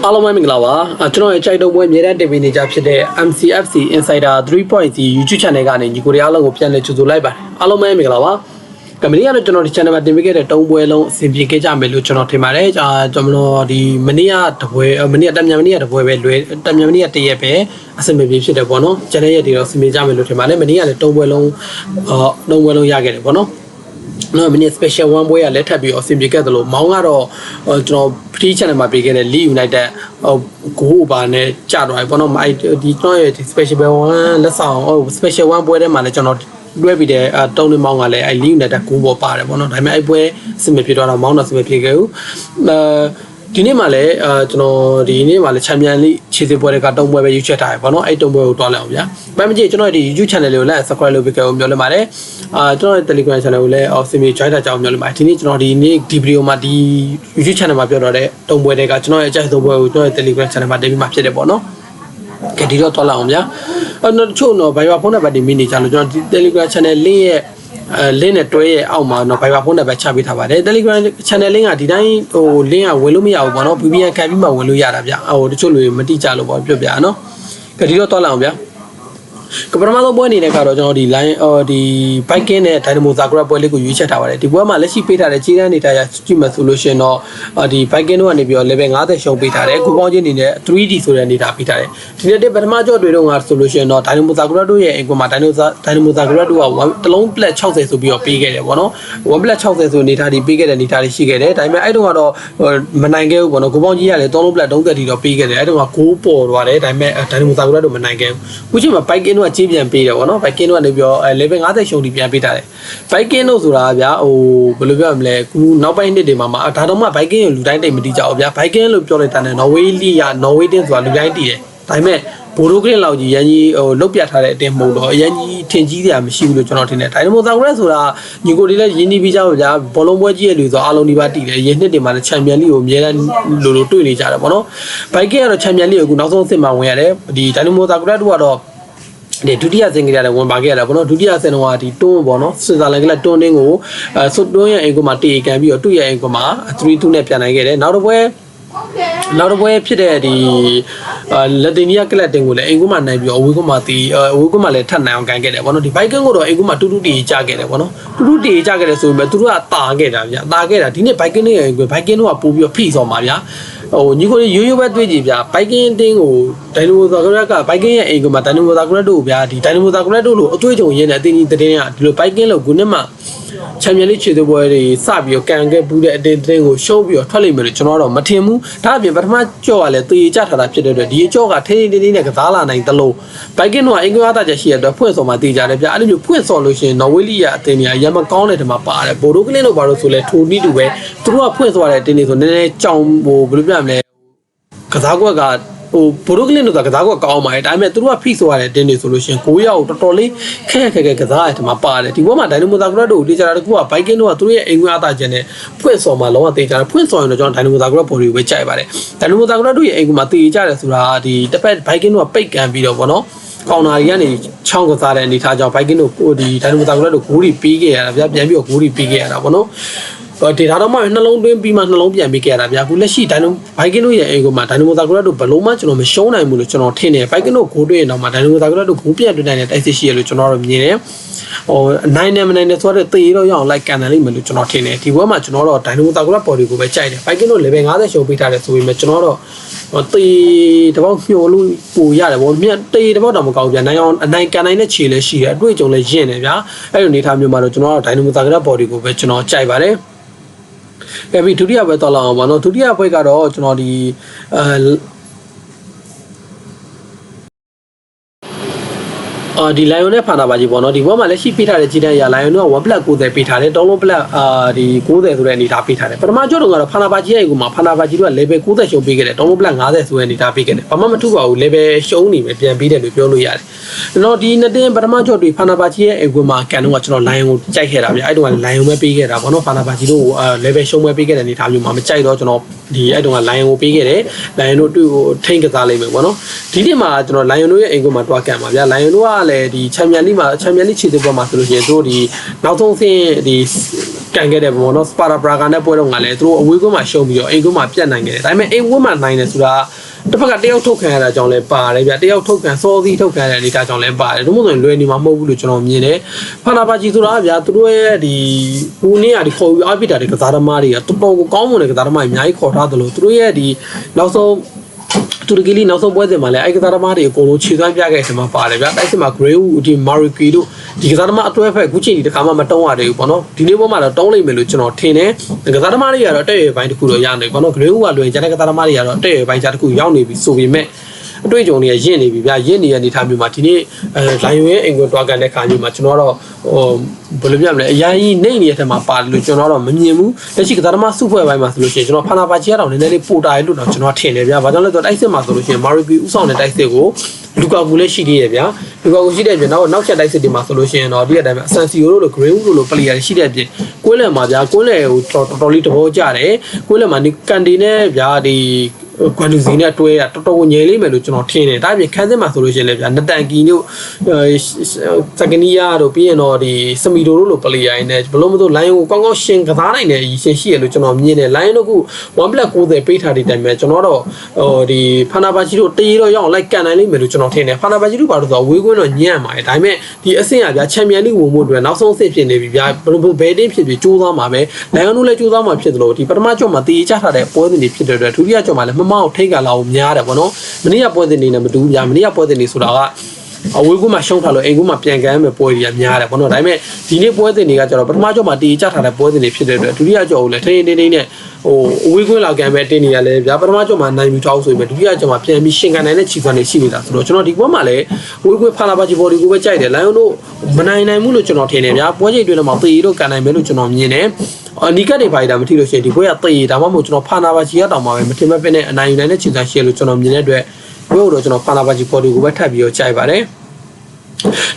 အားလုံးပဲမင်္ဂလာပါကျွန်တော်ရဲ့ကြိုက်တော့ပွဲအမြဲတမ်းတင်ပေးနေကြဖြစ်တဲ့ MCFC Insider 3.0 YouTube Channel ကနေညီကိုတွေအားလုံးကိုပြန်လည်ကြိုဆိုလိုက်ပါတယ်အားလုံးပဲမင်္ဂလာပါကမ္ဘာကတော့ကျွန်တော်ဒီ channel မှာတင်ပေးခဲ့တဲ့တုံးပွဲလုံးအဆင်ပြေခဲ့ကြမယ်လို့ကျွန်တော်ထင်ပါတယ်ကျွန်တော်ဒီမနေ့ကတပွဲမနေ့ကတမြန်မနေ့ကတပွဲပဲလွယ်တမြန်မနေ့ကတရက်ပဲအဆင်ပြေဖြစ်တယ်ပေါ့နော် channel ရဲ့ဒီတော့အဆင်ပြေကြမယ်လို့ထင်ပါတယ်မနေ့ကလည်းတုံးပွဲလုံးရခဲ့တယ်ပေါ့နော်နော်မင်း special one ပွဲကလက်ထပ်ပြီးအဆင်ပြေခဲ့တယ်လို့မောင်းကတော့ကျွန်တော် free channel မှာပေးခဲ့တဲ့ Lead United ကိုဘာနဲ့ကြာတော့ပေါ့နော်ဒီကျွန်တော်ရဲ့ special one လက်ဆောင် special one ပွဲထဲမှာလည်းကျွန်တော်တွဲပြီးတဲ့တုံးနေမောင်းကလည်းအဲ Lead United ကိုပေါ်ပါတယ်ပေါ့နော်ဒါပေမဲ့အဲပွဲအဆင်ပြေတော့မောင်းတော့အဆင်ပြေခဲ့ဘူးဒီနေ့မှလည်းကျွန်တော်ဒီနေ့မှလည်းချန်ပီယံလိခြေစစ်ပွဲတွေကတုံးပွဲပဲရွေးချယ်ထားရပါတော့အဲ့တုံးပွဲကိုတွားလိုက်အောင်ဗျာ။ဘာမှမကြည့်ကျွန်တော်ဒီ YouTube channel လေးကိုလည်း subscribe လုပ်ပေးကြအောင်ပြောလိုက်ပါတယ်။ကျွန်တော်ရဲ့ Telegram channel ကိုလည်း Simi join ထားကြအောင်ပြောလိုက်ပါတယ်။ဒီနေ့ကျွန်တော်ဒီနေ့ဒီ video မှာဒီ YouTube channel မှာပြောတော့တဲ့တုံးပွဲတွေကကျွန်တော်ရဲ့အကြိုက်ဆုံးပွဲကိုကျွန်တော်ရဲ့ Telegram channel မှာတင်ပြီးမှဖြစ်တယ်ပေါ့နော်။ကဲဒီတော့တွားလိုက်အောင်ဗျာ။တချို့တော့ Viber ဖုန်းနံပါတ်တွေမိနေကြလို့ကျွန်တော်ဒီ Telegram channel link ရဲ့link နဲ့တွဲရဲ့အောက်မှာတော့ Viber ဖုန်းနံပါတ်ချပေးထားပါတယ် Telegram channel link ကဒီတိုင်းlink ကဝင်လို့မရဘူးပေါ့နော် VPN ခံပြီးမှဝင်လို့ရတာဗျတချို့လူတွေမတိကျလို့ပေါ့ပြောပြနော်ကဲဒီတော့တွားလိုက်အောင်ဗျကပထမဆုံးပွဲအနေနဲ့ကတော့ကျွန်တော်ဒီ line ဒီ Viking နဲ့ Dynamo Zagreb ပွဲလေးကိုရွေးချယ်ထားပါတယ်ဒီပွဲမှာလက်ရှိပေးထားတဲ့ခြေတန်းနေတာရကြည့်မှဆိုလို့ရှင်တော့ဒီ Viking တို့ကနေပြီးတော့ level 50ရှုံးပေးထားတယ်ခုပေါင်းချင်းအနေနဲ့ 3D ဆိုတဲ့နေတာပေးထားတယ်ဒီနေ့ပထမကြော့တွေတော့ငါဆိုလို့ရှင်တော့ Dynamo Zagreb တို့ရဲ့အင်ကွန်မှာ Dynamo Zagreb တို့ကတလုံး plat 60ဆိုပြီးတော့ပေးခဲ့တယ်ပေါ့နော်1 plat 60ဆိုနေတာဒီပေးခဲ့တဲ့နေတာတွေရှိခဲ့တယ်ဒါပေမဲ့အဲ့တုန်းကတော့မနိုင်ခဲ့ဘူးပေါ့နော်ခုပေါင်းကြီးရတယ်3လုံး plat 30တီတော့ပေးခဲ့တယ်အဲ့တုန်းက6ပေါ်သွားတယ်ဒါပေမဲ့ Dynamo Zagreb တို့မနိုင်ခဲ့ဘူးခုချိန်မှာ Viking တို့ကကြေးပြန်ပေးတယ်ပေါ့နော် Viking တို့ကနေပြီးတော့level 50ရှုံးတီပြန်ပေးထားတယ် Viking တို့ဆိုတာဗျာဘယ်လိုပြောရမလဲခုနောက်ပိုင်းနှစ်တွေမှာဒါတော့မှ Viking ကိုလူတိုင်းတိတ်မတီးကြအောင်ဗျာ Viking လို့ပြောလိုက်တာနဲ့ Norway League က Norway တင်းဆိုတာလူတိုင်းတီးတယ်ဒါပေမဲ့ဘိုးတို့ကလင်လောက်ကြီးရန်ကြီးလုတ်ပြထားတဲ့အတင်းမဟုတ်တော့ရန်ကြီးထင်ကြီးစရာမရှိဘူးလို့ကျွန်တော်ထင်တယ်ဒါမှမဟုတ် Zagreb ဆိုတာညီကိုတွေလည်းရင်းနှီးပြီးကြပါဗျာဘောလုံးပွဲကြီးရဲ့လူဆိုအားလုံးဒီပါတီးတယ်ရင်းနှစ်တွေမှာလည်းချန်ပီယံလိကိုအများအားလိုတွေ့နေကြတယ်ပေါ့နော် Viking ကတော့ချန်ပီယံလိကိုအခုနောက်ဆုံးအဆင့်မှာဝင်ရတယ်ဒီဒါမှမဟုတ် Zagreb တို့ကတော့ဒီဒုတိယဆင်ကလေးဝင်ပါခဲ့ရတာပေါ့နော်ဒုတိယဆင်တော့ဒီတွန်းပေါ့နော်စင်စာလန်ကလေးတွန်းတင်းကိုဆွတ်တွန်းရဲ့အိမ်ကမှာတေကန်ပြီးတော့သူ့ရဲ့အိမ်ကမှာ 3-2 နဲ့ပြန်နိုင်ခဲ့တယ်နောက်တစ်ပွဲဖြစ်တဲ့ဒီလက်တင်နီးယားကလပ်တင်ကိုလည်းအိမ်ကမှာနိုင်ပြီးတော့အဝေးကမှာလည်းထပ်နိုင်အောင်ကန်ခဲ့တယ်ပေါ့နော်ဒီ Viking ကိုတော့အိမ်ကမှာတူတီကြခဲ့တယ်ပေါ့နော်တူတီကြခဲ့တယ်ဆိုပေမဲ့သူတို့ကတာခဲ့တာဗျာတာခဲ့တာဒီနေ့ Viking နဲ့အိမ်က Viking တို့ကပို့ပြီးတော့ဖိဆောင်ပါဗျာညီကိုရိုးရိုးပဲတွေးကြည့်ဗျာ Viking တင်းကို Dynamo Zagreb က Viking ရဲ့အိမ်ကမှာ Dynamo Zagreb တို့ဗျာဒီ Dynamo Zagreb တို့လို့အတွေ့အကြုံရင်းတဲ့အတင်းကြီးတင်းကဒီလို Viking လို့ခုနှစ်မှချန်ပီယံလိခြေသွပွဲတွေစပြီးတော့ကန်ခဲ့ဘူးတဲ့အတင်းကိုရှုံးပြီးတော့ထွက်လိမ့်မယ်လို့ကျွန်တော်တော့မထင်ဘူးဒါအပြင်ပထမကြော့ကလည်းတည်ကြထားတာဖြစ်တဲ့အတွက်ဒီအကြော့ကထိန်းထိန်းနဲ့ကစားလာနိုင်သလို Viking တို့ကအင်္ဂါသားချက်ရှိရတဲ့ဖွင့်စော်မှာတည်ကြတယ်ဗျအဲ့လိုမျိုးဖွင့်စော်လို့ရှိရင် Norway League အတင်းကြီးရမ်းမကောင်းတဲ့တမှာပါတယ်ဘိုဒိုကလင်းတို့ဘာလို့ဆိုလဲထိုနီးတူပဲသူတို့ကဖွင့်စော်ရတဲ့အတင်းတွေဆိုနည်းနည်းကြောင်ဘယ်လိုပြမလဲကစားကွက်ကဘိုဒိုကလင်းတို့ကစားကွက်ကောင်းပါတယ်ဒါပေမဲ့သူတို့ကဖိဆိုရတဲ့တင်းတွေဆိုလို့ရှိရင်9ရောက်တော်တော်လေးခက်ကစားရတဲ့မှာပါတယ်ဒီဘက်မှာ Dynamo Zagreb တို့တေချာတာတကူက Viking တို့ကသူတို့ရဲ့အိမ်ငွေအသားကျန်တဲ့ဖွင့်စော်မှာလုံးဝတေချာဖွင့်စော်ရင်တော့ကျွန်တော် Dynamo Zagreb ပေါ်တွေကိုပဲကြိုက်ပါတယ် Dynamo Zagreb တို့ရဲ့အိမ်ကမှာတေချာတယ်ဆိုတာဒီတစ်ဖက် Viking တို့ကပိတ်ကန်ပြီးတော့ဗောနော်ကောင်နာကြီးကနေချောင်းကစားတဲ့အနေထားကြောင့် Viking တို့ဒီ Dynamo Zagreb တို့ဂိုးတွေပေးခဲ့ရတာဗျာပြန်ပြီးတော့ဂိုးတွေပေးခဲ့ရတာဗောနော်ဒေတာတော့မှနှလုံးသွင်းပြီးမှနှလုံးပြန်ပေးခဲ့ရတာဗျာအခုလက်ရှိ Viking တို့ရဲ့အိမ်ကမှာ Dynamo Zagreb တို့ဘလုံးမှကျွန်တော်မရှုံးနိုင်ဘူးလို့ကျွန်တော်ထင်တယ် Viking တို့ဂိုးတွေ့ရင်တော့မှ Dynamo Zagreb တို့ဂိုးပြန်တွေ့နိုင်တဲ့တိုက်စစ်ရှိရလို့ကျွန်တော်တို့မြင်တယ်နိုင်နေမနိုင်နေဆိုတော့တေးတော့ရအောင်လိုက်ကန်တယ်လိမ့်မယ်လို့ကျွန်တော်ထင်တယ်ဒီဘက်မှာကျွန်တော်တော့ Dynamo Zagreb ပေါ်တွေကိုပဲကြိုက်တယ် Viking တို့ level 50ရှုံးပေးထားတယ်ဆိုပေမဲ့ကျွန်တော်တော့တေးတပေါက်ညှို့လို့ပို့ရတယ်ဗောမြတ်တေးတပေါက်တော့မကောင်းဗျာနိုင်အောင်အနိုင်ကန်နိုင်တဲ့ခြေလည်းရှိတယ်အတွေ့အကြုံလည်းရင့်တယ်ဗျာအဲ့လိုနေထားမျိုးမှာတော့ကျွန်တော်တို့ Dynamo Zagreb ပေါ်တွေကိုပဲကျွန်တော်ကြိုက်ပါတယ်ကဲပြီးဒုတိယပွဲတော့လာအောင်ပါနော်ဒုတိယပွဲကတော့ကျွန်တော်ဒီဒီ Lion နဲ့ဖာနာပါကြီးပေါ့နော်ဒီဘက်မှာလက်ရှိပေးထားတဲ့ကြီးတန်းရ Lion တို့က1 plat 90ပေးထားတယ်တောင်းလုံး plat ဒီ90ဆိုတဲ့အနေထားပေးထားတယ်ပထမကြော့တော့ကတော့ဖာနာပါကြီးရဲ့အိမ်ကမှာဖာနာပါကြီးတို့က level 90ရှုံးပေးခဲ့တယ်တောင်းလုံး plat 50ဆိုတဲ့အနေထားပေးခဲ့တယ်ဘာမှမထူပါဘူး level ရှုံးနေပဲပြန်ပေးတယ်လို့ပြောလို့ရတယ်ကျွန်တော်ဒီနှစ်တင်းပထမကြော့တွေဖာနာပါကြီးရဲ့အိမ်ကမှာကန်တော့ကျွန်တော် Lion ကိုကြိုက်ခဲ့တာဗျအဲ့တုန်းက Lion ပဲပေးခဲ့တာပေါ့နော်ဖာနာပါကြီးတို့level ရှုံးပဲပေးခဲ့တဲ့အနေထားမျိုးမှာမကြိုက်တော့ကျွန်တော်ဒီအဲ့တုန်းက Lion ကိုပေးခဲ့တယ် Lion တို့တွေ့ကိုထိန်းကစားလိုက်မယ်ပေါ့နော်ဒီနေ့မှာကျွန်တော် Lion တို့ရဲ့အိမ်ကမှာတွားကန်ပါဗျာ Lion တို့ကလည်းဒီချန်ပီယံလိမှာချန်ပီယံလိခြေစစ်ပွဲမှာဆိုလို့ရှိရင်တို့ဒီနောက်ဆုံးဆင်းဒီ ကန်ခဲ့တဲ့ဘောနော်စပါရာဘရာဂါနဲ့ပွဲတော့ငါလဲသူတို့အဝေးကွင်းမှာရှုံးပြီးတော့အိမ်ကွင်းမှာပြတ်နိုင်ခဲ့တယ်ဒါပေမဲ့အိမ်ကွင်းမှာနိုင်တယ်ဆိုတာတစ်ဖက်ကတယောက်ထုတ်ခံရတာကြောင့်လည်းပါတယ်ဗျတယောက်ထုတ်ခံစောသီးထုတ်ခံရတဲ့အနေအထားကြောင့်လည်းပါတယ်ဒါမှမဟုတ်လွယ်နေမှာမဟုတ်ဘူးလို့ကျွန်တော်မြင်တယ်ဖာနာပါဂျီဆိုတာဗျာသူတို့ရဲ့ဒီဘူနေရဒီခေါ်ပြီးအပိတာတွေကစားသမားတွေကတော်တော်ကိုကောင်းမွန်တဲ့ကစားသမားတွေအများကြီးခေါ်ထားသလိုသူတို့ရဲ့ဒီနောက်ဆုံးတူရကီလီနောက်ဆုံးပွဲစဉ်မှာလည်းအဲ့ကစားသမားတွေအကုန်လုံးခြေစွမ်းပြခဲ့တဲ့အချိန်မှာပါတယ်ဗျာတိုက်စစ်မှာ Grey ဒီ Mariki တို့ဒီကစားသမားအတွဲဖက်အခုချိန်ဒီတစ်ခါမှမတုံးရသေးဘူးပေါ့နော်ဒီနေ့ပွဲမှာတော့တုံးလိမ့်မယ်လို့ကျွန်တော်ထင်တယ်ကစားသမားတွေကတော့တဲ့ရပိုင်းတစ်ခုတော့ရနေပေါ့နော် Grey ကလွင်ကျန်တဲ့ကစားသမားတွေကတော့တဲ့ရပိုင်းခြားတစ်ခုရောက်နေပြီဆိုပေမဲ့အတွေ့အကြုံတွေကရင့်နေပြီဗျာရင့်နေတဲ့အနေအထားမျိုးမှာဒီနေ့လိုင်ယွင်းအင်ကွန်တွားကန်တဲ့ခါမျိုးမှာကျွန်တော်တော့ဘယ်လိုပြောမလဲအရင်ကြီးနေနေတဲ့ထက်မှာပါတယ်လို့ကျွန်တော်တော့မမြင်ဘူးလက်ရှိကစားသမားစုဖွဲ့ပိုင်းမှာဆိုလို့ရှိရင်ကျွန်တော်ဖာနာပါချီကတော့နည်းနည်းလေးပိုတာရလို့တော့ကျွန်တော်ထင်တယ်ဗျာဘာကြောင့်လဲဆိုတော့တိုက်စစ်မှာဆိုလို့ရှိရင်မာရီကီဥဆောင်တဲ့တိုက်စစ်ကိုလူကာကူလည်းရှိသေးတယ်ဗျာလူကာကူရှိတဲ့ပြင်နောက်ချက်တိုက်စစ်တွေမှာဆိုလို့ရှိရင်တော့ဒီအတိုင်းပဲအဆန်စီယိုတို့လိုဂရင်းဦးတို့လိုပလီယာရှိတဲ့ပြင်ကွင်းလယ်မှာဗျာကွင်းလယ်ကိုတော်တော်လေးသဘောကျတယ်ကွင်းလယ်မှာဒီကန်တီနဲ့ဗျာဒီကွန်ဒူစီနဲ့တွဲရတော်တော်ငြိမ်လိမ့်မယ်လို့ကျွန်တော်ထင်တယ်ဒါပြင်ခန်းစစ်မှာဆိုလို့ရှိရင်လည်းဗျာနတန်ကီတို့စကနီယာတို့ပြီးရင်တော့ဒီစမီတိုတို့လိုပလီယာနဲ့ဘလို့မလို့လိုင်းကိုကောင်းကောင်းရှင်ကစားနိုင်တဲ့ရှင်ရှိရလို့ကျွန်တော်မြင်တယ်လိုင်းတို့က1+90ပေးထားတဲ့တိုင်ပဲကျွန်တော်တော့ဒီဖာနာပါချီတို့တေးတော့ရအောင်လိုက်ကန်နိုင်လိမ့်မယ်လို့ကျွန်တော်ထင်တယ်ဖာနာပါချီတို့ဘာလို့ဆိုတော့ဝေးကွင်းတော့ညံ့ပါတယ်ဒါပေမဲ့ဒီအဆင့်ကဗျာချန်ပီယံလိဝင်မှုအတွက်နောက်ဆုံးအဆင့်ဖြစ်နေပြီဗျာဘယ်တင်းဖြစ်ဖြစ်ကြိုးစားမှာပဲလိုင်းတို့လည်းကြိုးစားမှာဖြစ်တယ်လို့ဒီပထမကြော့မှာတေးချထားတဲ့ပွဲစဉ်တွေဖြစ်တဲ့အတွက်ဒုတိယကြော့မှာလည်းမမောက်ထိတ်ကလာအောင်များတယ်ဗောနော်မနေ့ကပွဲစဉ်နေနဲ့မတူဘူးဗျာမနေ့ကပွဲစဉ်နေဆိုတာကအဝေးကွင်းမှာရှုံးထားလို့အိမ်ကွင်းမှာပြန်ကမ်းမယ်ပွဲတွေကများတယ်ဗောနော်ဒါပေမဲ့ဒီနေ့ပွဲစဉ်တွေကကျတော့ပထမကြော့မှာတေးချထားတဲ့ပွဲစဉ်တွေဖြစ်တဲ့အတွက်ဒုတိယကြော့ကိုလည်းထိန်းထိန်းနဲ့အဝေးကွင်းလာကမ်းပဲတင်းနေရလဲဗျာပထမကြော့မှာနိုင်ယူထားဆိုရင်ဒုတိယကြော့မှာပြန်ပြီးရှင်ကန်နိုင်တဲ့ခြေစွမ်းတွေရှိနေတာဆိုတော့ကျွန်တော်ဒီပွဲမှာလည်းဝေးကွင်းဖာလာပါချီဘော်ဒီကိုပဲကြိုက်တယ်လိုင်ယွန်တို့မနိုင်ဘူးလို့ကျွန်တော်ထင်တယ်ဗျာပွဲချိန်တွင်းမှာတေးတို့ကန်နိုင်မယ်လို့ကျွန်တော်မြင်တယ်အနီကတ်တွေဖိုင်တာမထီလို့ရှိရင်ဒီပွဲကတေးဒါမှမဟုတ်ကျွန်တော်ဖာနာပါချီရတောင်မှာပဲမထင်မဲ့ပဲနဲ့အနိုင်ယူနိုင်တဲ့ခြေစွမ်းရှိလို့ကျွန်တော်မြင်တဲ့အတွက်ဘို့တော့ကျွန်တော်ဖာနာပါချီဘော်ဒီကိုပဲထပ်ပြီးတော့ကြိုက်ပါတယ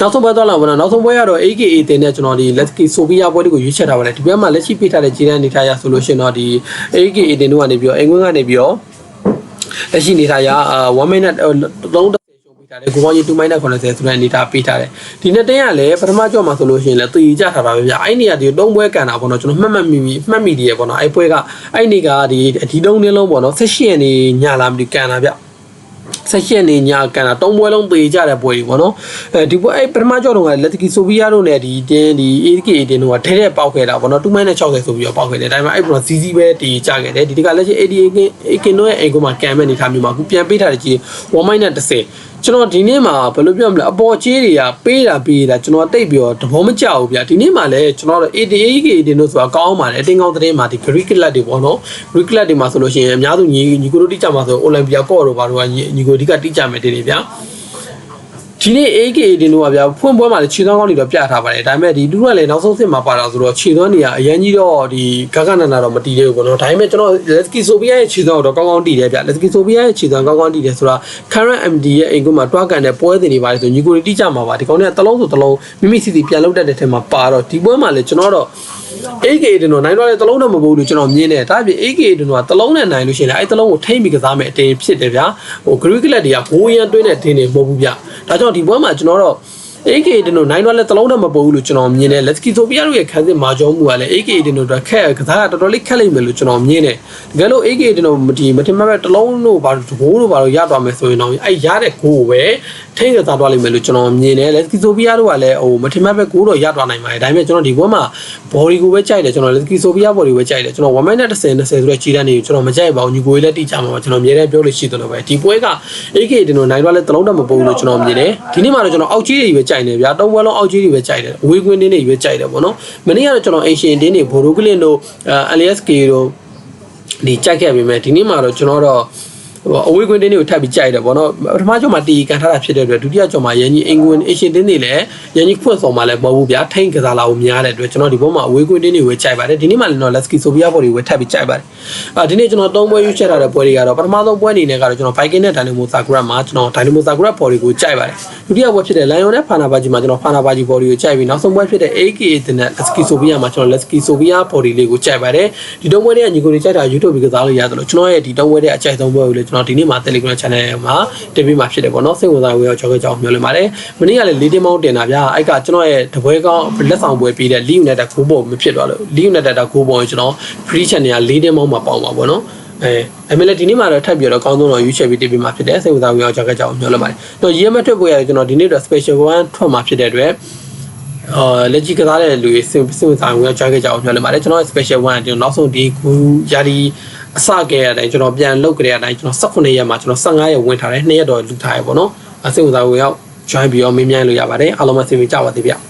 ်နောက်ဆုံးပွဲတော့လာပါတော့နောက်ဆုံးပွဲကတော့ AKA တင်တဲ့ကျွန်တော်ဒီ Letski Sofia ပွဲတွေကိုရွေးချယ်ထားပါတယ်ဒီဘက်မှာလက်ရှိပေးထားတဲ့ခြေတန်းနေထားရဆိုလို့ရှိရင်တော့ဒီ AKA တင်တို့ကနေပြီးတော့အင်ကွင်းကနေပြီးတော့လက်ရှိနေထားရ1 minute 30ရှုံးပေးထားတယ်ဂိုးပေါင်းကြီး2 minute 90ဆိုတဲ့အနေထားပေးထားတယ်ဒီနှစ်တင်းကလည်းပထမကြော့မှာဆိုလို့ရှိရင်လည်းတည်ကြထားတာပဲဗျအဲ့နေရာဒီ3ပွဲကန်တာပေါ့နော်ကျွန်တော်မှတ်မိတယ်ပေါ့နော်အဲ့ပွဲကအဲ့နေကဒီ3တင်းလုံးပေါ့နော်18ရက်နေညလာမပြီးကန်တာဗျဆက်ရှင်နေညာကန်တာ3ပွဲလုံးပေကြတဲ့ပွဲတွေပေါ့နော်ဒီပွဲအဲ့ပထမကြော့တော့ကလက်တကီဆိုဗီယာတို့နဲ့ဒီတင်းဒီ AKA တင်းတို့ကထဲထဲပေါက်ခဲ့တာပေါ့နော်2 minute 60ဆိုပြီးတော့ပေါက်ခဲ့တယ်ဒါပေမဲ့အဲ့ပေါ်စီစီပဲတီကြခဲ့တယ်ဒီတကလက်ရှိ AKA တို့ရဲ့အိမ်ကမှကန်မဲ့နေထားမျိုးမှာအခုပြန်ပေးထားတဲ့ကြီး1 minute 30ကျွန်တော်ဒီနေ့မှာဘယ်လိုပြောမလဲအပေါ်ချေးတွေကပေးတာကျွန်တော်တိတ်ပြီးတော့သဘောမကျဘူးဗျာဒီနေ့မှာလည်းကျွန်တော်တို့ AKA တင်လို့ဆိုတာကောင်းပါတယ်အတင်းကောင်းတဲ့မှာဒီ Greek club တွေပေါ့နော် Greek club တွေမှာဆိုလို့ရှိရင်အများစုညီကိုတို့တိကျမှာဆို Olympia ကော့တို့ဘာတို့ကညီကိုအဓိကတိကျမယ်တင်နေဗျာဒီနေ့ AKA တင်လို့ဗျာဖွင့်ပွဲမှာလည်းခြေသွမ်းကောင်းတွေတော့ပြထားပါတယ်ဒါပေမဲ့ဒီလူကလည်းနောက်ဆုံးစစ်မှာပါတာဆိုတော့ခြေသွမ်းတွေကအရင်ကြီးတော့ဒီဂဂနန္ဒာတော့မတီးသေးဘူးပေါ့နော်ဒါပေမဲ့ကျွန်တော် Letski Sofia ရဲ့ခြေသွမ်းတော့ကောင်းကောင်းတီးတယ်ဗျာ Letski Sofia ရဲ့ခြေသွမ်းကောင်းကောင်းတီးတယ်ဆိုတာ current MD ရဲ့အိမ်ကွန်းမှာတွားကန်တဲ့ပွဲစဉ်တွေပါတယ်ဆိုညီကိုတိကျမှာပါဒီကောင်တွေကတလုံးဆိုတလုံးမိမိစီစီပြန်လုပ်တတ်တဲ့ထဲမှာပါတော့ဒီပွဲမှာလည်းကျွန်တော်တော့ AKA တင်တော့နိုင်တော့တလုံးနဲ့မပိုးလို့ကျွန်တော်မြင်တယ်ဒါအပြင် AKA တင်တော့တလုံးနဲ့နိုင်လို့ရှိရင်လည်းအဲ့တလုံးကိုထိမ့်ပြီးကစားမယ်အတင်းဖြစ်တယ်ဗျာGreek club တွေကဘိုးရန်တွင်းတဲ့တင်းတွေမဟုတ်ဘူးဗျာဒါကြောင့်ဒီပွဲမှာကျွန်တော်တော့ AKA တင်တော့နိုင်တော့လည်းတလုံးနဲ့မပိုးဘူးလို့ကျွန်တော်မြင်တယ် Letski Sofia တို့ရဲ့ခန်းစစ်မာကျော်မှုကလည်း AKA တင်တော့ခက်ကစားတော်တော်လေးခက်လိမ့်မယ်လို့ကျွန်တော်မြင်တယ်တကယ်လို့ AKA တင်တော့ဒီမထင်မှတ်ပဲတလုံးတို့ဘာလို့ဂိုးတို့ဘာလို့ရသွားမယ်ဆိုရင်တော့အဲ့ရတဲ့ဂိုးပဲထိန်းကစားသွားလိမ့်မယ်လို့ကျွန်တော်မြင်တယ် Letski Sofia တို့ကလည်းမထင်မှတ်ပဲဂိုးတော့ရသွားနိုင်ပါတယ်ဒါပေမဲ့ကျွန်တော်ဒီပွဲမှာ body ကိုပဲကြိုက်တယ်ကျွန်တော် Letski Sofia body ကိုပဲကြိုက်တယ်ကျွန်တော်1 minute 30ဆိုတဲ့ခြေတန်းနေကျွန်တော်မကြိုက်ပါဘူးညီကိုလည်းတိကျမှာပါကျွန်တော်အများနဲ့ပြောလို့ရှိတယ်လို့ပဲဒီပွဲက AKA တင်တော့နိုင်တော့လည်းတလုံးတော့မပုံဘူးလို့ကျွန်တော်မြင်တယ်ဒီနေ့မှာတော့ကျွန်တော်အောက်ကြီးတွေပဲကြိုက်နေဗျာ3ပွဲလုံးအောက်ကြီးတွေပဲကြိုက်တယ်အဝေးကွင်းတင်းတွေပဲကြိုက်တယ်ပေါ့နော်မနေ့ကတော့ကျွန်တော်အင်ရှင်တင်းတွေဘိုရိုကလင်တို့LSK တို့ဒီကြိုက်ခဲ့ပြီမဲ့ဒီနေ့မှာတော့ကျွန်တော်တော့အဝေးကွင်းတင်းတွေကိုထပ်ပြီးကြိုက်တယ်ပေါ့နော်ပထမကြော့မှာတီကန်ထားတာဖြစ်တဲ့အတွက်ဒုတိယကြော့မှာရန်ကြီးအင်ကွင်းအေရှင်တင်းတွေလည်းရန်ကြီးဖွင့်ဆောင်မှာလည်းမဟုတ်ဘူးဗျာထိန်ကစားလာဖို့များတဲ့အတွက်ကျွန်တော်ဒီဘက်မှာအဝေးကွင်းတင်းတွေဝယ်ကြိုက်ပါတယ်ဒီနေ့မှလည်းတော့ Letski Sofia ဘော်တွေဝယ်ထပ်ပြီးကြိုက်ပါတယ်ဒီနေ့ကျွန်တော်3ပွဲယူချက်ထားတဲ့ပွဲတွေကတော့ပထမဆုံးပွဲအနေနဲ့ကတော့ကျွန်တော် Viking နဲ့ Dynamo Zagreb မှာကျွန်တော် Dynamo Zagreb ဘော်တွေကိုကြိုက်ပါတယ်ဒုတိယပွဲဖြစ်တဲ့ Lion နဲ့ Fenerbahce မှာကျွန်တော် Fenerbahce ဘော်တွေကိုကြိုက်ပြီးနောက်ဆုံးပွဲဖြစ်တဲ့ AKA နဲ့ Letski Sofia မှာကျွန်တော် Letski Sofia ဘော်တွေလေးကိုကြိုက်ပါတယ်ဒီ3ပွဲတွေကညီကိုတွေကြိုက်တာ YouTube ပြီးကစားလို့ရတယ်လို့ကျွန်တော်ရဲ့ဒီ3ပွဲတွေအကြိုက်ဆုံးပွဲကိုလည်း ကျွန်တော်ဒီနေ့မှာ Telegram channel မှာတင်ပြမှာဖြစ်တယ်ပေါ့နော်စိတ်ဝင်စားဝင်ရောက်ကြောက်ကြောက်မျှော်လင့်ပါတယ်မနေ့ကလည်း၄တင်းမောင်းတင်တာဗျာအဲ့ကကျွန်တော်ရဲ့တပွဲကောင်းလက်ဆောင်ပွဲပေးတဲ့ League United ကိုပေါ်မဖြစ်တော့လို့ League United ကိုပေါ်ကျွန်တော် free channel က၄တင်းမောင်းမှာပေါအောင်ပါပေါ့နော်အမေလည်းဒီနေ့မှာတော့ထပ်ပြီးတော့ကောင်းဆုံးတော့ရွေးချယ်ပြီးတင်ပြမှာဖြစ်တယ်စိတ်ဝင်စားဝင်ရောက်ကြောက်ကြောက်မျှော်လင့်ပါတယ်တော့ရေးမထွက်ပွဲရတယ်ကျွန်တော်ဒီနေ့တော့ special one ထွက်မှာဖြစ်တဲ့အတွက်လက်ကြီးကစားတဲ့လူတွေစဉ်းစားဝင်ကြွားခဲ့ကြအောင်ပြောလိုက်ပါတယ်ကျွန်တော် special one ကျွန်တော်နောက်ဆုံးဒီကူယာဒီအစခဲ့ရတဲ့အချိန်ကျွန်တော်ပြန်လုတ်ကြရတဲ့အချိန်ကျွန်တော်18ရက်မှာကျွန်တော်15ရက်ဝင်ထားတယ်2ရက်တော့လူထားရပေါ့နော်အစဉ်းစားဝင်ရောက် join ပြီးတော့မင်းမြိုင်းလို့ရပါတယ်အားလုံးမသိမိကြပါသေးဗျ